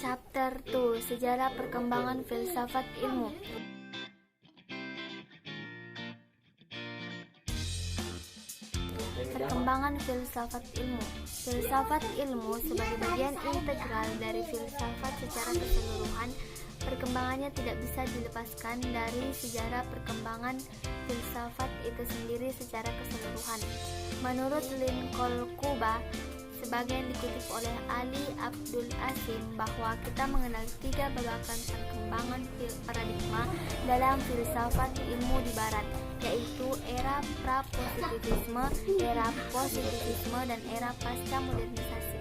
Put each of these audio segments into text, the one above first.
Chapter 2, Sejarah Perkembangan Filsafat Ilmu. Perkembangan filsafat ilmu. Filsafat ilmu sebagai bagian integral dari filsafat secara keseluruhan, perkembangannya tidak bisa dilepaskan dari sejarah perkembangan filsafat itu sendiri secara keseluruhan. Menurut Lincoln Kuba, sebagian dikutip oleh Ali Abdul Asim, bahwa kita mengenal 3 babakan perkembangan paradigma dalam filsafat ilmu di Barat, yaitu era pra-positivisme, era positivisme, dan era pasca modernisasi.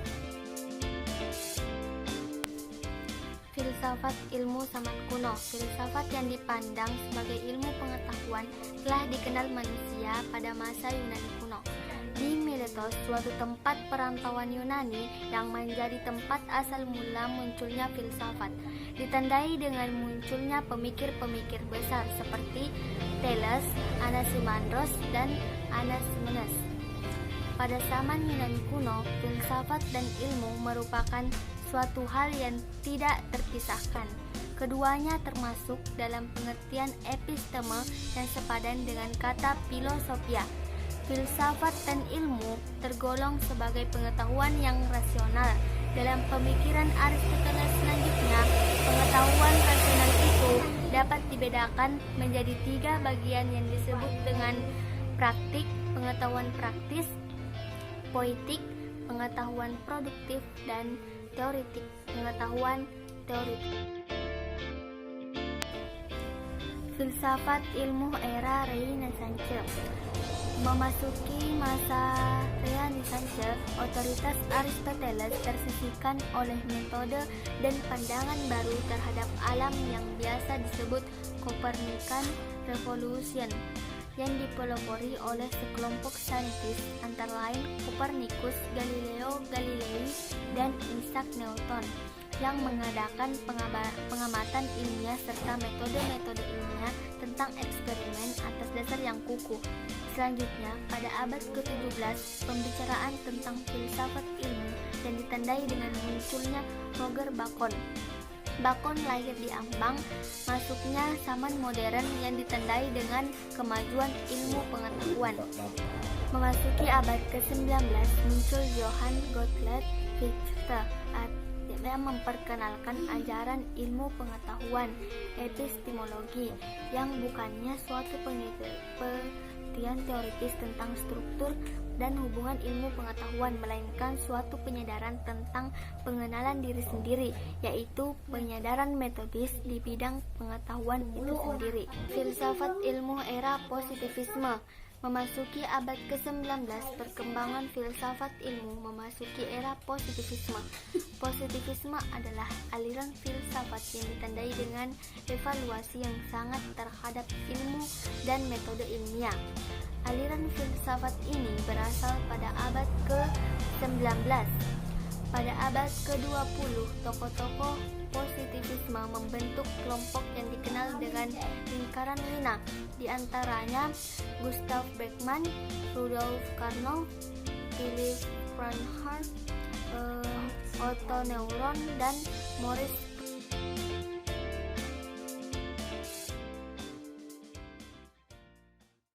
Filsafat ilmu zaman kuno. Filsafat yang dipandang sebagai ilmu pengetahuan telah dikenal manusia pada masa Yunani kuno. Di Miletos, suatu tempat perantauan Yunani yang menjadi tempat asal mula munculnya filsafat, ditandai dengan munculnya pemikir-pemikir besar seperti Thales, Anaximandros, dan Anaximenes. Pada zaman Yunani kuno, filsafat dan ilmu merupakan suatu hal yang tidak terpisahkan. Keduanya termasuk dalam pengertian episteme yang sepadan dengan kata filosofia. Filsafat dan ilmu tergolong sebagai pengetahuan yang rasional. Dalam pemikiran Aristoteles selanjutnya, pengetahuan rasional itu dapat dibedakan menjadi 3 bagian yang disebut dengan praktik, pengetahuan praktis, poetik, pengetahuan produktif, dan teoretik, pengetahuan teoretik. Filsafat ilmu era Renaissance. Memasuki masa Renaissance, otoritas Aristoteles tersisihkan oleh metode dan pandangan baru terhadap alam yang biasa disebut Copernican Revolution, yang dipelopori oleh sekelompok saintis antara lain Copernicus, Galileo Galilei, dan Isaac Newton, yang mengadakan pengamatan ilmiah serta metode-metode ilmiah tentang eksperimen atas dasar yang kukuh. Selanjutnya, pada abad ke-17, pembicaraan tentang filsafat ilmu yang ditandai dengan munculnya Roger Bacon. Bacon lahir di Ambang, masuknya zaman modern yang ditandai dengan kemajuan ilmu pengetahuan. Memasuki abad ke-19, muncul Johann Gottlieb Fichte yang memperkenalkan ajaran ilmu pengetahuan, epistemologi, yang bukannya suatu penelitian teoritis tentang struktur dan hubungan ilmu pengetahuan, melainkan suatu penyadaran tentang pengenalan diri sendiri, yaitu penyadaran metodis di bidang pengetahuan itu sendiri. Filsafat ilmu era positivisme. Memasuki abad ke-19, perkembangan filsafat ilmu memasuki era positivisme. Positivisme adalah aliran filsafat yang ditandai dengan evaluasi yang sangat terhadap ilmu dan metode ilmiah. Aliran filsafat ini berasal pada abad ke-19. Pada abad ke-20, tokoh-tokoh positivisme membentuk kelompok yang dikenal dengan lingkaran Wina, di antaranya Gustav Beckmann, Rudolf Carnot, Philipp Frankenhardt, Otto Neuron, dan Maurice